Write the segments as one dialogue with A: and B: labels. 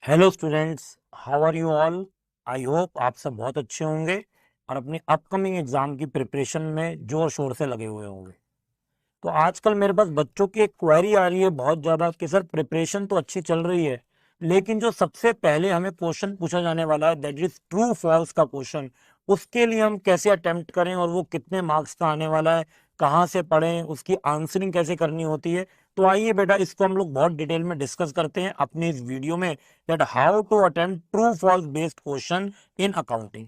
A: Hello students, how are you all. I hope आप सब बहुत अच्छे होंगे और अपनी अपकमिंग एग्जाम की प्रिपरेशन में जोर शोर से लगे हुए होंगे। तो आजकल मेरे पास बच्चों की एक क्वेरी आ रही है बहुत ज़्यादा कि सर प्रिपरेशन तो अच्छी चल रही है, लेकिन जो सबसे पहले हमें क्वेश्चन पूछा जाने वाला है दैट इज ट्रू फॉल्स का क्वेश्चन, उसके लिए हम कैसे अटेम्प्ट करें और वो कितने मार्क्स का आने वाला है, कहाँ से पढ़ें, उसकी आंसरिंग कैसे करनी होती है। तो आइए बेटा, इसको हम लोग बहुत डिटेल में डिस्कस करते हैं अपनी इस वीडियो में, that how to attempt true false based question in accounting.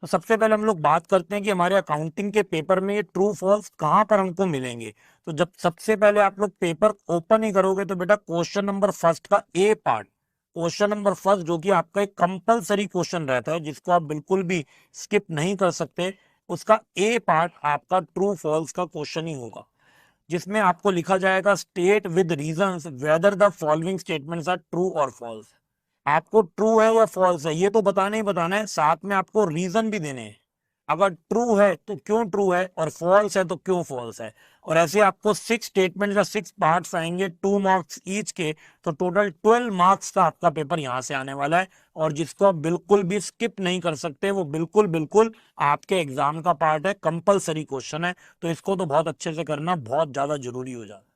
A: तो सबसे पहले हम लोग बात करते हैं कि हमारे अकाउंटिंग के पेपर में ये ट्रू फॉल्स कहाँ पर हमको मिलेंगे। तो जब सबसे पहले आप लोग पेपर ओपन ही करोगे तो बेटा क्वेश्चन नंबर फर्स्ट का ए पार्ट, क्वेश्चन नंबर फर्स्ट जो कि आपका एक कंपलसरी क्वेश्चन रहता है जिसको आप बिल्कुल भी स्किप नहीं कर सकते, उसका ए पार्ट आपका ट्रू फॉल्स का क्वेश्चन ही होगा, जिसमें आपको लिखा जाएगा state with reasons whether the following statements are true और फॉल्स। आपको ट्रू है या फॉल्स है ये तो बताना ही बताना है, साथ में आपको रीजन भी देने हैं। अगर ट्रू है तो क्यों ट्रू है और फॉल्स है तो क्यों फॉल्स है। और ऐसे आपको 6 स्टेटमेंट या 6 पार्ट्स आएंगे, 2 मार्क्स ईच के। तो टोटल 12 मार्क्स का आपका पेपर यहाँ से आने वाला है और जिसको आप बिल्कुल भी स्किप नहीं कर सकते, वो बिल्कुल बिल्कुल आपके एग्जाम का पार्ट है, कंपलसरी क्वेश्चन है। तो इसको तो बहुत अच्छे से करना बहुत ज्यादा जरूरी हो जाता है।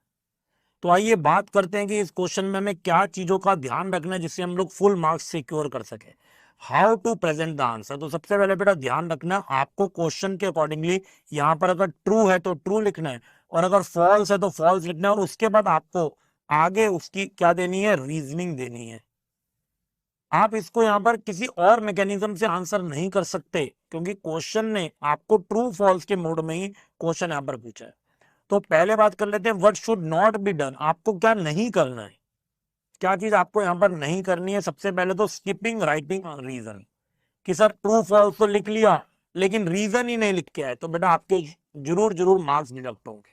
A: तो आइए बात करते हैं कि इस क्वेश्चन में हमें क्या चीजों का ध्यान रखना है जिससे हम लोग फुल मार्क्स सिक्योर कर सके। How to present the answer. तो सबसे पहले बेटा ध्यान रखना, आपको क्वेश्चन के अकॉर्डिंगली यहाँ पर अगर ट्रू है तो ट्रू लिखना है और अगर फॉल्स है तो फॉल्स लिखना है, और उसके बाद आपको आगे उसकी क्या देनी है, रीजनिंग देनी है। आप इसको यहाँ पर किसी और मैकेनिज्म से आंसर नहीं कर सकते क्योंकि क्वेश्चन ने आपको ट्रू फॉल्स के मोड में ही क्वेश्चन यहाँ पर पूछा है। तो पहले बात कर लेते हैं what should not be done, आपको क्या नहीं करना है, क्या चीज आपको यहाँ पर नहीं करनी है। सबसे पहले तो स्किपिंग राइटिंग रीजन, कि सर ट्रू फॉल्स तो लिख लिया लेकिन रीजन ही नहीं लिख के आए, तो बेटा आपके जरूर जरूर मार्क्स डिडक्ट होंगे,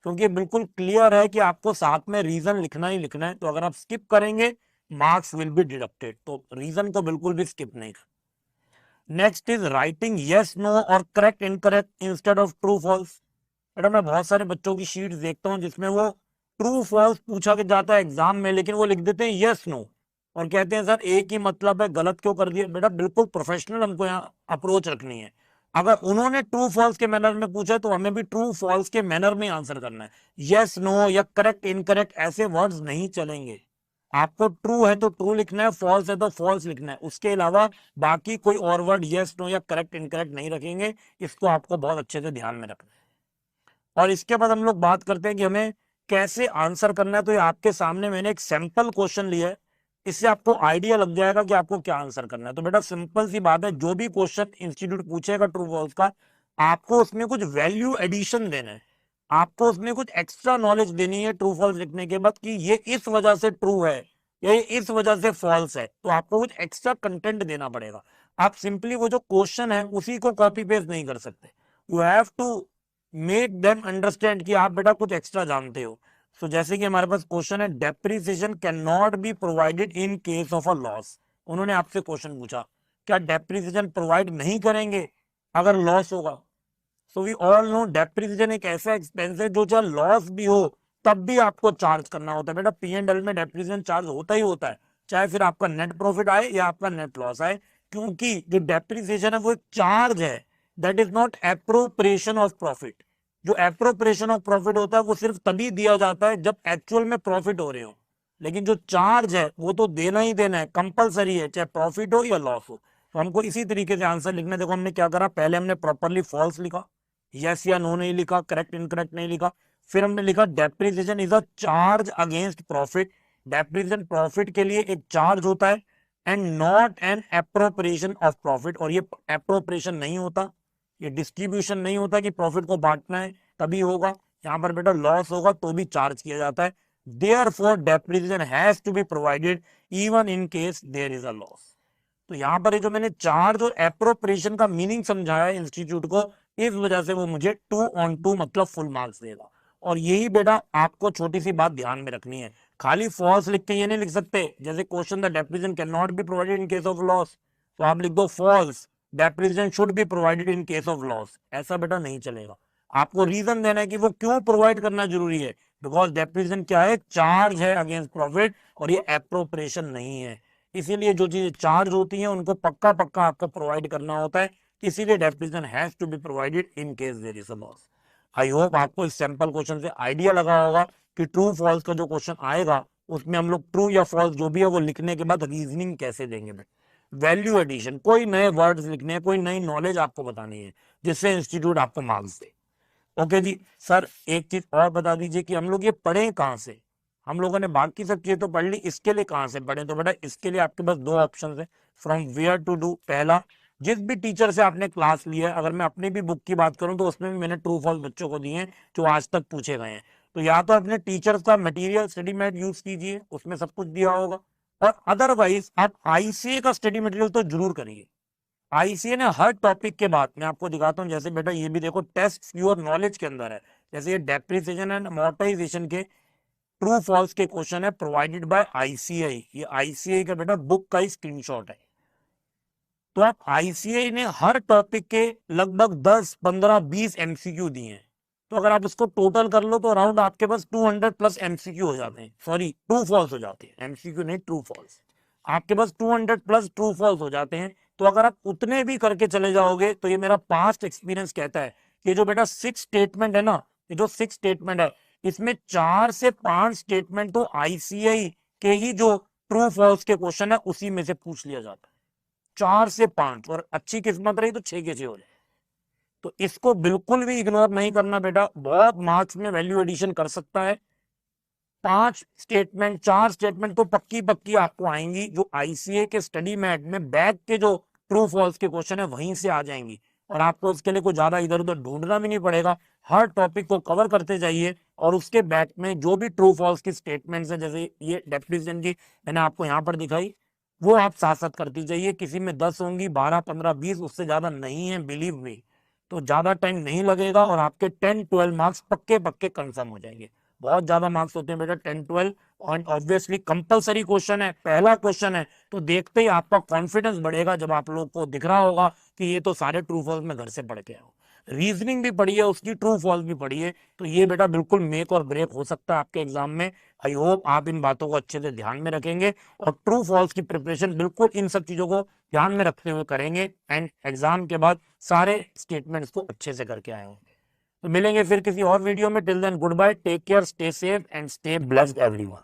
A: क्योंकि बिल्कुल क्लियर है कि आपको साथ में रीजन लिखना ही लिखना है। तो अगर आप स्किप करेंगे मार्क्स विल बी डिडक्टेड, तो रीजन को बिल्कुल भी स्किप नहीं कर। Next is writing yes no और correct incorrect instead of true false. बेटा मैं बहुत सारे बच्चों की शीट देखता हूँ जिसमें वो ट्रू फॉल्स पूछा के जाता है एग्जाम में, लेकिन वो लिख देते हैं यस नो और कहते हैं सर एक ही मतलब है, गलत क्यों कर दिया। बेटा बिल्कुल प्रोफेशनल हमको यहाँ अप्रोच रखनी है। अगर उन्होंने ट्रू फॉल्स के मैनर में पूछा तो हमें भी ट्रू फॉल्स के मैनर में आंसर करना है। यस नो या करेक्ट इनकरेक्ट ऐसे वर्ड्स नहीं चलेंगे। आपको ट्रू है तो ट्रू लिखना है, फॉल्स है तो फॉल्स लिखना है, उसके अलावा बाकी कोई और वर्ड यस नो या करेक्ट इनकरेक्ट नहीं रखेंगे। इसको आपको बहुत अच्छे से ध्यान में रखना है। और इसके बाद हम लोग बात करते हैं कि हमें कैसे आंसर करना है। तो ये आपके सामने मैंने एक सैंपल क्वेश्चन लिया है, इससे आपको आइडिया लग जाएगा कि आपको क्या आंसर करना है। तो बेटा सिंपल सी बात है, जो भी क्वेश्चन इंस्टीट्यूट पूछेगा ट्रू फॉल्स का, आपको उसमें कुछ वैल्यू एडिशन देना है, आपको उसमें कुछ एक्स्ट्रा नॉलेज देनी है ट्रू फॉल्स लिखने के बाद कि ये इस वजह से ट्रू है या ये इस वजह से फॉल्स है। तो आपको कुछ एक्स्ट्रा कंटेंट देना पड़ेगा। आप सिंपली वो जो क्वेश्चन है उसी को कॉपी पेस्ट नहीं कर सकते। You have to make them understand कि आप बेटा कुछ एक्स्ट्रा जानते हो। तो जैसे कि हमारे पास क्वेश्चन है depreciation can not be provided in case of a loss. उन्होंने आपसे क्वेश्चन पूछा क्या डेप्रिसिएशन प्रोवाइड नहीं करेंगे अगर लॉस होगा। So we all know depreciation एक ऐसा एक्सपेंस है जो चाहे लॉस भी हो तब भी आपको चार्ज करना होता है। बेटा पी एंड एल में डेप्रिसिएशन चार्ज होता ही होता है, चाहे फिर आपका नेट प्रॉफिट आए या आपका नेट लॉस आए, क्योंकि जो डेप्रिसिएशन है वो एक चार्ज है, that is not appropriation of profit. जो एप्रोप्रिएशन ऑफ प्रॉफिट होता है वो सिर्फ तभी दिया जाता है जब एक्चुअल में प्रॉफिट हो रहे हो, लेकिन जो चार्ज है वो तो देना ही देना है, कंपलसरी है, चाहे प्रॉफिट हो या लॉस हो। तो हमको इसी तरीके से आंसर लिखना है। देखो हमने क्या करा, पहले हमने प्रॉपरली फॉल्स लिखा, यस या नो नहीं लिखा, करेक्ट इनकरेक्ट नहीं लिखा। फिर हमने लिखा depreciation is a charge against profit, depreciation profit के लिए एक चार्ज होता है and not an appropriation of profit. और ये एप्रोप्रिएशन नहीं होता, ये डिस्ट्रीब्यूशन नहीं होता कि प्रॉफिट को बांटना है तभी होगा। यहाँ पर बेटा लॉस होगा तो भी चार्ज किया जाता है। Therefore depreciation has to be provided even in case there is a loss. तो यहाँ पर जो मैंने चार्ज और एप्रोप्रिएशन का मीनिंग समझाया इंस्टीट्यूट को, इस वजह से वो मुझे 2 on 2 मतलब फुल मार्क्स देगा। और यही बेटा आपको छोटी सी बात ध्यान में रखनी है, खाली फॉल्स लिख के ये नहीं लिख सकते। जैसे question the depreciation can not be provided in case of loss, तो आप लिख दो false depreciation should be provided in case of loss. ऐसा बेटा नहीं चलेगा, आपको रीजन देना है कि वो क्यों प्रोवाइड करना जरूरी है। बिकॉज डेप्रिसिएशन क्या है, चार्ज है अगेंस्ट प्रॉफिट और ये एप्रोप्रिएशन नहीं है। इसीलिए जो चीजें चार्ज होती हैं उनको पक्का पक्का आपको प्रोवाइड करना होता है, इसीलिए definition has to be provided in case there is a loss. I hope आपको इस सैंपल क्वेश्चन से आइडिया लगा होगा कि ट्रू फॉल्स का जो क्वेश्चन आएगा उसमें हम लोग ट्रू या फॉल्स जो भी है वो लिखने के बाद रीजनिंग कैसे देंगे। वैल्यू एडिशन, कोई नए वर्ड्स लिखने हैं, कोई नई नॉलेज आपको बतानी है जिससे इंस्टीट्यूट आपको मार्क्स दे। ओके जी सर, एक चीज और बता दीजिए कि हम लोग ये पढ़े कहाँ से। हम लोगों ने बाकी सब चीजें तो पढ़ ली, इसके लिए कहाँ से पढ़े। तो बेटा इसके लिए आपके पास दो ऑप्शन है, फ्रॉम वेयर टू डू। पहला, जिस भी टीचर से आपने क्लास लिया है, अगर मैं अपनी भी बुक की बात करूं तो उसमें भी मैंने ट्रू फॉल्स बच्चों को दिए हैं जो आज तक पूछे गए हैं। तो या तो अपने टीचर्स का मटेरियल स्टडी मैट यूज कीजिए, उसमें सब कुछ दिया होगा, और अदरवाइज आप आईसीए का स्टडी मटेरियल तो जरूर करिए। आईसीए ने हर टॉपिक के बाद, मैं आपको दिखाता हूँ, जैसे बेटा ये भी देखो टेस्ट योर नॉलेज के अंदर है, जैसे ये डेप्रिसिएशन एंड अमोर्टाइजेशन के ट्रू फॉल्स के क्वेश्चन है प्रोवाइडेड बाय आईसीआई। ये आईसीआई का बेटा बुक का ही स्क्रीनशॉट है। तो आप आईसीआई ने हर टॉपिक के लगभग 10, 15, 20 एमसीक्यू दिए हैं। तो अगर आप इसको टोटल कर लो तो अराउंड आपके पास 200 प्लस एमसीक्यू हो जाते हैं, सॉरी ट्रू फॉल्स हो जाते हैं, एमसीक्यू नहीं ट्रू फॉल्स। आपके पास 200 प्लस ट्रू फॉल्स हो जाते हैं। तो अगर आप उतने भी करके चले जाओगे तो ये मेरा पास्ट एक्सपीरियंस कहता है कि जो बेटा 6 स्टेटमेंट है ना, ये जो 6 स्टेटमेंट है इसमें 4 से 5 स्टेटमेंट तो आईसीआई के ही जो ट्रू फॉल्स के क्वेश्चन है उसी में से पूछ लिया जाता है। 4 से 5, और अच्छी किस्मत रही तो 6 के 6 हो जाए। तो इसको बिल्कुल भी इग्नोर नहीं करना बेटा, बहुत मार्क्स में वैल्यू एडिशन कर सकता है। 5 स्टेटमेंट, 4 स्टेटमेंट तो पक्की पक्की आपको आएंगी जो आईसीए के स्टडी मैट में बैक के जो ट्रू फॉल्स के क्वेश्चन है वहीं से आ जाएंगी, और आपको उसके लिए कोई ज्यादा इधर उधर ढूंढना भी नहीं पड़ेगा। हर टॉपिक को कवर करते जाइए और उसके बैक में जो भी ट्रू फॉल्स की स्टेटमेंट्स है, जैसे ये डेफिनेशन की मैंने आपको यहाँ पर दिखाई, वो आप साथ साथ करती जाइए। किसी में 10 होंगी, 12, 15, 20, उससे ज्यादा नहीं है, बिलीव मी। तो ज्यादा टाइम नहीं लगेगा और आपके 10-12 मार्क्स पक्के पक्के कंफर्म हो जाएंगे। बहुत ज्यादा मार्क्स होते हैं बेटा 10-12, और ऑब्वियसली कंपलसरी क्वेश्चन है, पहला क्वेश्चन है, तो देखते ही आपका कॉन्फिडेंस बढ़ेगा जब आप लोग को दिख रहा होगा कि ये तो सारे ट्रू फॉल्स में घर से पढ़ के आओ। रीजनिंग भी पढ़ी है, उसकी ट्रू फॉल्स भी पढ़ी है, तो ये बेटा बिल्कुल मेक और ब्रेक हो सकता है आपके एग्जाम में। आई होप आप इन बातों को अच्छे से ध्यान में रखेंगे और ट्रू फॉल्स की प्रिपरेशन बिल्कुल इन सब चीजों को ध्यान में रखते हुए करेंगे, एंड एग्जाम के बाद सारे स्टेटमेंट्स को अच्छे से करके आए होंगे। तो मिलेंगे फिर किसी और वीडियो में। Till then good bye, take care, stay safe and stay blessed everyone.